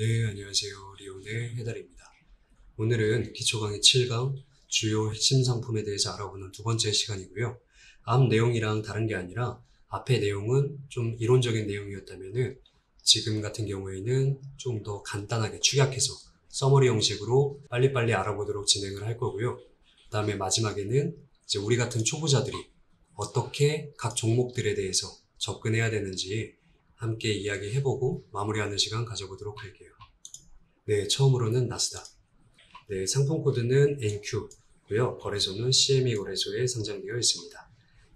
네, 안녕하세요. 리온의 해달입니다. 오늘은 기초 강의 7강 주요 핵심 상품에 대해서 알아보는 두 번째 시간이고요. 앞 내용이랑 다른 게 아니라 앞의 내용은 좀 이론적인 내용이었다면은 지금 같은 경우에는 좀 더 간단하게 축약해서 서머리 형식으로 빨리빨리 알아보도록 진행을 할 거고요. 그 다음에 마지막에는 이제 우리 같은 초보자들이 어떻게 각 종목들에 대해서 접근해야 되는지 함께 이야기해보고 마무리하는 시간 가져보도록 할게요. 네, 처음으로는 나스닥. 네, 상품 코드는 NQ고요. 거래소는 CME 거래소에 상장되어 있습니다.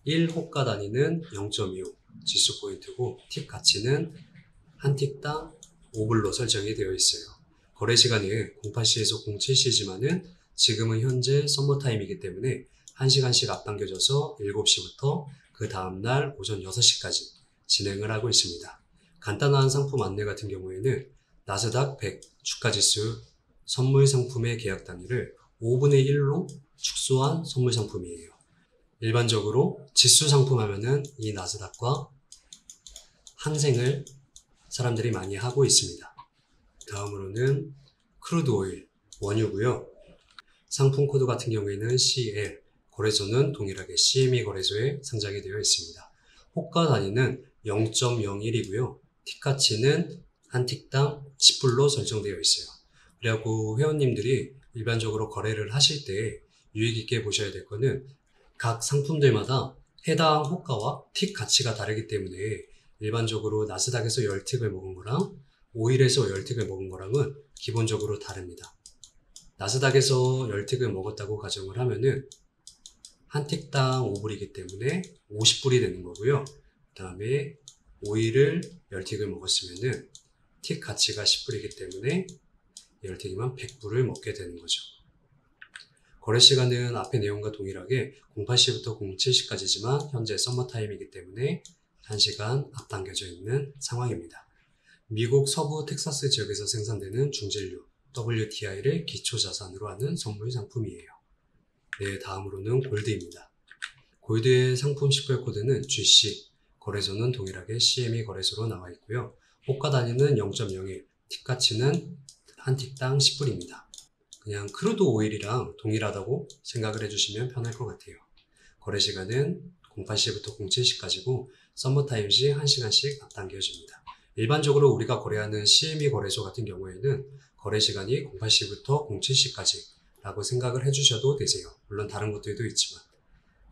1호가 단위는 0.25 지수 포인트고 틱 가치는 한 틱당 5불로 설정이 되어 있어요. 거래 시간은 08시에서 07시지만은 지금은 현재 썸머타임이기 때문에 1시간씩 앞당겨져서 7시부터 그 다음날 오전 6시까지 진행을 하고 있습니다. 간단한 상품 안내 같은 경우에는 나스닥 100 주가지수 선물 상품의 계약 단위를 5분의 1로 축소한 선물 상품이에요. 일반적으로 지수 상품 하면은 이 나스닥과 항생을 사람들이 많이 하고 있습니다. 다음으로는 크루드 오일, 원유고요. 상품 코드 같은 경우에는 CL, 거래소는 동일하게 CME 거래소에 상장이 되어 있습니다. 호가 단위는 0.01이고요. 틱 가치는 한 틱당 10불로 설정되어 있어요. 그래갖고 회원님들이 일반적으로 거래를 하실 때 유익 있게 보셔야 될 거는 각 상품들마다 해당 호가와 틱 가치가 다르기 때문에 일반적으로 나스닥에서 10틱을 먹은 거랑 오일에서 10틱을 먹은 거랑은 기본적으로 다릅니다. 나스닥에서 10틱을 먹었다고 가정을 하면은 한 틱당 5불이기 때문에 50불이 되는 거고요. 그 다음에 오일을 10틱을 먹었으면은 틱 가치가 10불이기 때문에 10틱이면 100불을 먹게 되는 거죠. 거래 시간은 앞의 내용과 동일하게 08시부터 07시까지지만 현재 썸머타임이기 때문에 1시간 앞당겨져 있는 상황입니다. 미국 서부 텍사스 지역에서 생산되는 중진류 WTI를 기초자산으로 하는 선물 상품이에요. 네, 다음으로는 골드입니다. 골드의 상품 식별 코드는 GC, 거래소는 동일하게 CME 거래소로 나와 있고요. 호가 단위는 0.01, 틱 가치는 한 틱당 10불입니다. 그냥 크루드 오일이랑 동일하다고 생각을 해주시면 편할 것 같아요. 거래 시간은 08시부터 07시까지고 썸머타임 시 1시간씩 앞당겨집니다. 일반적으로 우리가 거래하는 CME 거래소 같은 경우에는 거래 시간이 08시부터 07시까지 라고 생각을 해주셔도 되세요. 물론 다른 것들도 있지만.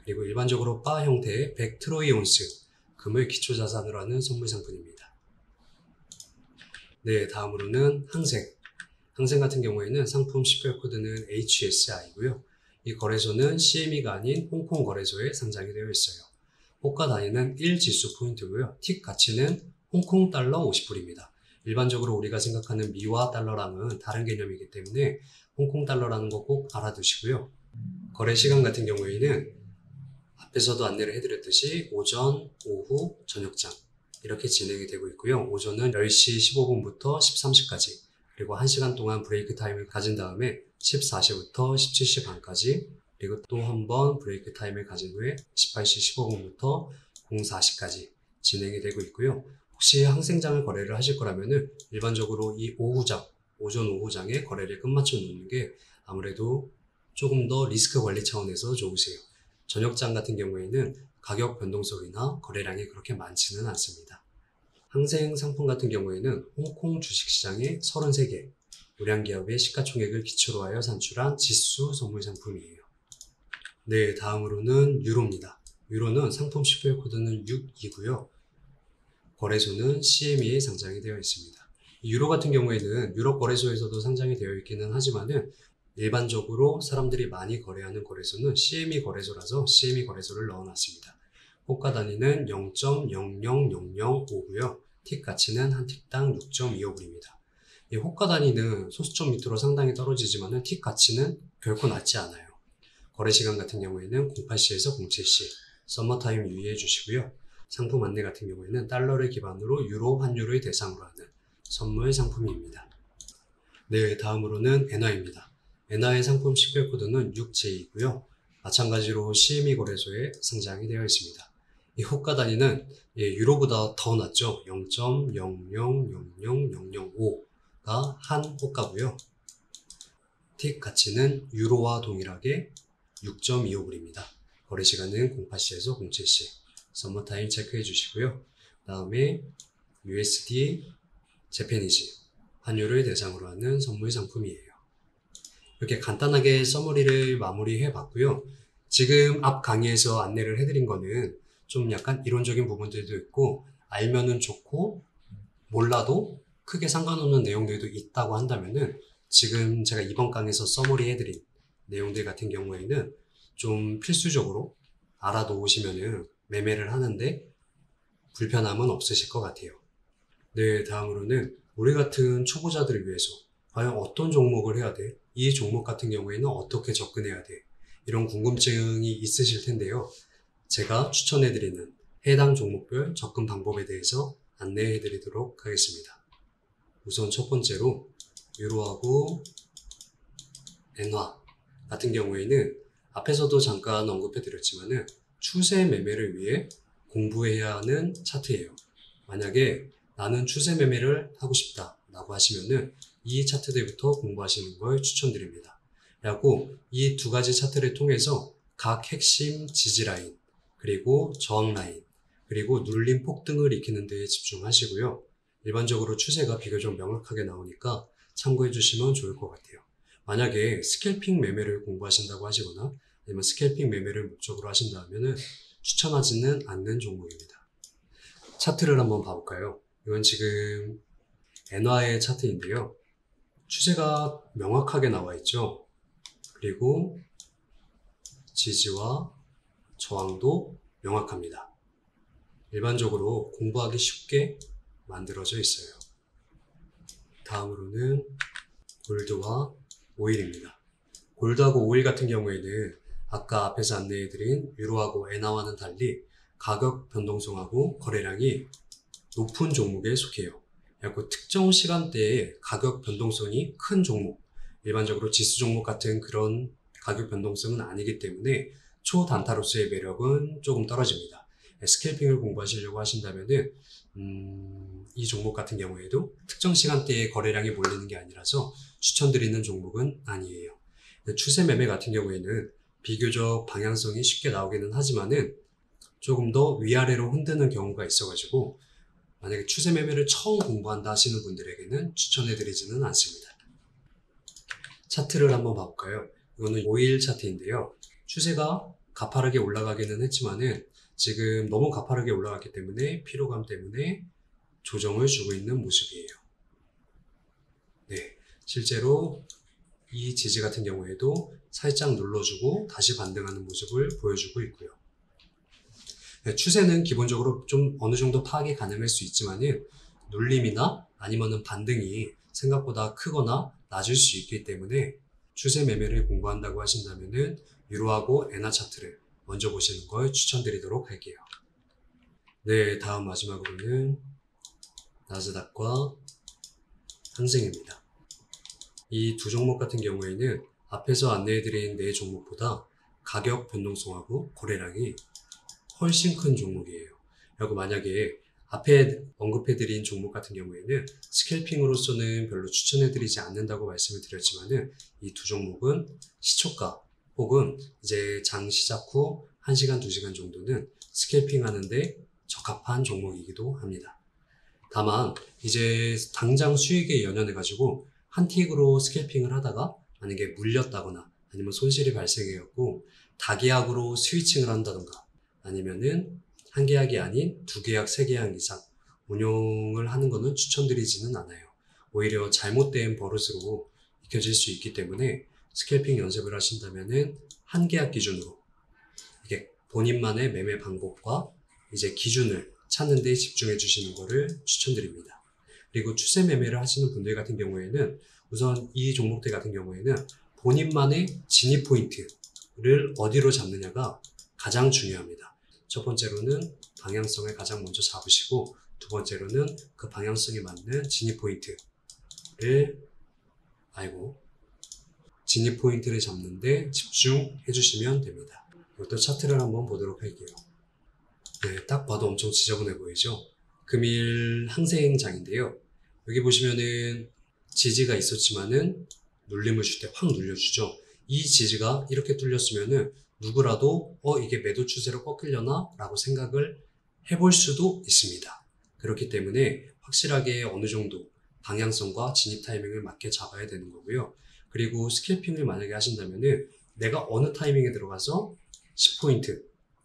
그리고 일반적으로 바 형태의 100 트로이 온스 금을 기초자산으로 하는 선물 상품입니다. 네, 다음으로는 항생. 항생 같은 경우에는 상품 식별 코드는 HSI고요. 이 거래소는 CME가 아닌 홍콩 거래소에 상장이 되어 있어요. 호가 단위는 1지수 포인트고요. 틱 가치는 홍콩 달러 50불입니다. 일반적으로 우리가 생각하는 미화 달러랑은 다른 개념이기 때문에 홍콩 달러라는 거 꼭 알아두시고요. 거래 시간 같은 경우에는 앞에서도 안내를 해드렸듯이 오전, 오후, 저녁장 이렇게 진행이 되고 있고요. 오전은 10시 15분부터 13시까지 그리고 1시간 동안 브레이크 타임을 가진 다음에 14시부터 17시 반까지 그리고 또 한 번 브레이크 타임을 가진 후에 18시 15분부터 04시까지 진행이 되고 있고요. 혹시 항생장을 거래를 하실 거라면은 일반적으로 이 오후장, 오전 오후장에 거래를 끝마쳐 놓는 게 아무래도 조금 더 리스크 관리 차원에서 좋으세요. 저녁장 같은 경우에는 가격 변동성이나 거래량이 그렇게 많지는 않습니다. 항생 상품 같은 경우에는 홍콩 주식시장의 33개 우량기업의 시가총액을 기초로 하여 산출한 지수 선물 상품이에요. 네, 다음으로는 유로입니다. 유로는 상품 식별 코드는 6이고요. 거래소는 CME에 상장이 되어 있습니다. 유로 같은 경우에는 유럽 거래소에서도 상장이 되어 있기는 하지만은 일반적으로 사람들이 많이 거래하는 거래소는 CME 거래소라서 CME 거래소를 넣어놨습니다. 호가 단위는 0.00005고요. 틱 가치는 한 틱당 6.25불입니다. 이 호가 단위는 소수점 밑으로 상당히 떨어지지만은 틱 가치는 결코 낮지 않아요. 거래 시간 같은 경우에는 08시에서 07시, 썸머타임 유의해 주시고요. 상품 안내 같은 경우에는 달러를 기반으로 유로 환율을 대상으로 하는 선물 상품입니다. 네, 다음으로는 엔화입니다. 엔화의 상품 식별 코드는 6J이고요. 마찬가지로 CME 거래소에 상장이 되어 있습니다. 이 호가 단위는 유로보다 더 낮죠. 0.0000005 한 호가고요. 틱 가치는 유로와 동일하게 6.25불입니다. 거래 시간은 08시에서 07시. 썸머타임 체크해 주시고요. 다음에 USD, 재패니즈, 환율을 대상으로 하는 선물 상품이에요. 이렇게 간단하게 서머리를 마무리해 봤고요. 지금 앞 강의에서 안내를 해드린 거는 좀 약간 이론적인 부분들도 있고, 알면은 좋고 몰라도 크게 상관없는 내용들도 있다고 한다면은, 지금 제가 이번 강의에서 서머리 해드린 내용들 같은 경우에는 좀 필수적으로 알아놓으시면은 매매를 하는데 불편함은 없으실 것 같아요. 네, 다음으로는 우리 같은 초보자들을 위해서 과연 어떤 종목을 해야 돼? 이 종목 같은 경우에는 어떻게 접근해야 돼? 이런 궁금증이 있으실 텐데요. 제가 추천해드리는 해당 종목별 접근 방법에 대해서 안내해드리도록 하겠습니다. 우선 첫 번째로 유로하고 엔화 같은 경우에는 앞에서도 잠깐 언급해드렸지만은 추세 매매를 위해 공부해야 하는 차트예요. 만약에 나는 추세 매매를 하고 싶다 라고 하시면은 이 차트들부터 공부하시는 걸 추천드립니다. 그리고 이 두 가지 차트를 통해서 각 핵심 지지 라인, 그리고 저항 라인, 그리고 눌림 폭등을 익히는 데에 집중하시고요. 일반적으로 추세가 비교적 명확하게 나오니까 참고해 주시면 좋을 것 같아요. 만약에 스캘핑 매매를 공부하신다고 하시거나 아니면 스캘핑 매매를 목적으로 하신다 하면은 추천하지는 않는 종목입니다. 차트를 한번 봐볼까요? 이건 지금 엔화의 차트인데요. 추세가 명확하게 나와 있죠. 그리고 지지와 저항도 명확합니다. 일반적으로 공부하기 쉽게 만들어져 있어요. 다음으로는 골드와 오일입니다. 골드하고 오일 같은 경우에는 아까 앞에서 안내해드린 유로하고 엔화와는 달리 가격 변동성하고 거래량이 높은 종목에 속해요. 그리고 특정 시간대에 가격 변동성이 큰 종목, 일반적으로 지수 종목 같은 그런 가격 변동성은 아니기 때문에 초단타로서의 매력은 조금 떨어집니다. 스캘핑을 공부하시려고 하신다면은 이 종목 같은 경우에도 특정 시간대에 거래량이 몰리는 게 아니라서 추천드리는 종목은 아니에요. 추세 매매 같은 경우에는 비교적 방향성이 쉽게 나오기는 하지만은 조금 더 위아래로 흔드는 경우가 있어가지고 만약에 추세 매매를 처음 공부한다 하시는 분들에게는 추천해드리지는 않습니다. 차트를 한번 봐볼까요? 이거는 5일 차트인데요. 추세가 가파르게 올라가기는 했지만은 지금 너무 가파르게 올라갔기 때문에 피로감 때문에 조정을 주고 있는 모습이에요. 네, 실제로 이 지지 같은 경우에도 살짝 눌러주고 다시 반등하는 모습을 보여주고 있고요. 네, 추세는 기본적으로 좀 어느 정도 파악이 가능할 수 있지만은 눌림이나 아니면은 반등이 생각보다 크거나 낮을 수 있기 때문에 추세 매매를 공부한다고 하신다면은 유로하고 엔화 차트를 먼저 보시는 걸 추천드리도록 할게요. 네, 다음 마지막으로는 나스닥과 항생입니다. 이 두 종목 같은 경우에는 앞에서 안내해드린 네 종목보다 가격 변동성하고 거래량이 훨씬 큰 종목이에요. 그리고 만약에 앞에 언급해드린 종목 같은 경우에는 스캘핑으로서는 별로 추천해드리지 않는다고 말씀을 드렸지만은 이 두 종목은 시초가 혹은 이제 장 시작 후 1시간, 2시간 정도는 스캘핑 하는데 적합한 종목이기도 합니다. 다만 이제 당장 수익에 연연해가지고 한 틱으로 스캘핑을 하다가 만약에 물렸다거나 아니면 손실이 발생해갖고 다계약으로 스위칭을 한다던가 아니면은 한 계약이 아닌 두 계약, 세 계약 이상 운용을 하는 거는 추천드리지는 않아요. 오히려 잘못된 버릇으로 익혀질 수 있기 때문에 스캘핑 연습을 하신다면은 한 계약 기준으로 이게 본인만의 매매 방법과 이제 기준을 찾는 데 집중해 주시는 것을 추천드립니다. 그리고 추세 매매를 하시는 분들 같은 경우에는 우선 이 종목들 같은 경우에는 본인만의 진입 포인트를 어디로 잡느냐가 가장 중요합니다. 첫 번째로는 방향성을 가장 먼저 잡으시고 두 번째로는 그 방향성에 맞는 진입 포인트를 잡는데 집중해 주시면 됩니다. 이것도 차트를 한번 보도록 할게요. 네, 딱 봐도 엄청 지저분해 보이죠? 금일 항생장인데요. 여기 보시면은 지지가 있었지만은 눌림을 줄 때 확 눌려주죠. 이 지지가 이렇게 뚫렸으면은 누구라도 이게 매도 추세로 꺾이려나? 라고 생각을 해볼 수도 있습니다. 그렇기 때문에 확실하게 어느 정도 방향성과 진입 타이밍을 맞게 잡아야 되는 거고요. 그리고 스캘핑을 만약에 하신다면은 내가 어느 타이밍에 들어가서 10포인트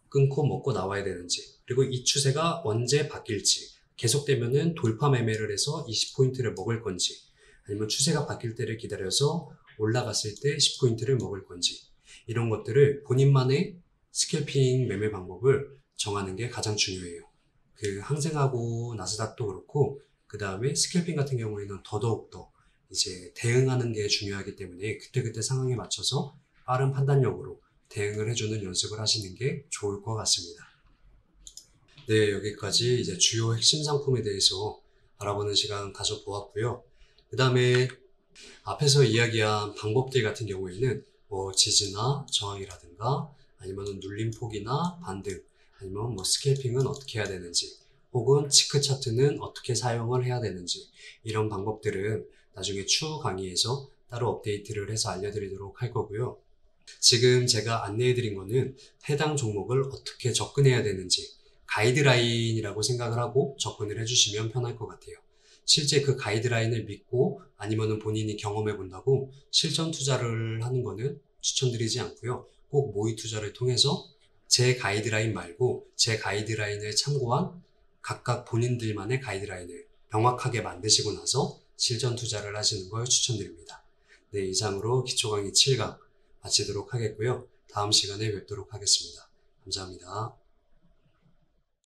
끊고 먹고 나와야 되는지, 그리고 이 추세가 언제 바뀔지, 계속되면은 돌파 매매를 해서 20포인트를 먹을 건지, 아니면 추세가 바뀔 때를 기다려서 올라갔을 때 10포인트를 먹을 건지, 이런 것들을 본인만의 스캘핑 매매 방법을 정하는 게 가장 중요해요. 그 항생하고 나스닥도 그렇고, 그 다음에 스캘핑 같은 경우에는 더더욱더 이제 대응하는 게 중요하기 때문에 그때그때 상황에 맞춰서 빠른 판단력으로 대응을 해주는 연습을 하시는 게 좋을 것 같습니다. 네, 여기까지 이제 주요 핵심 상품에 대해서 알아보는 시간 가져보았고요. 그 다음에 앞에서 이야기한 방법들 같은 경우에는 뭐 지지나 저항이라든가 아니면 눌림폭이나 반등, 아니면 뭐 스캘핑은 어떻게 해야 되는지, 혹은 치크 차트는 어떻게 사용을 해야 되는지, 이런 방법들은 나중에 추후 강의에서 따로 업데이트를 해서 알려드리도록 할 거고요. 지금 제가 안내해드린 거는 해당 종목을 어떻게 접근해야 되는지 가이드라인이라고 생각을 하고 접근을 해주시면 편할 것 같아요. 실제 그 가이드라인을 믿고 아니면 본인이 경험해 본다고 실전 투자를 하는 거는 추천드리지 않고요. 꼭 모의 투자를 통해서 제 가이드라인 말고 제 가이드라인을 참고한 각각 본인들만의 가이드라인을 명확하게 만드시고 나서 실전 투자를 하시는 걸 추천드립니다. 네, 이상으로 기초 강의 7강 마치도록 하겠고요. 다음 시간에 뵙도록 하겠습니다. 감사합니다.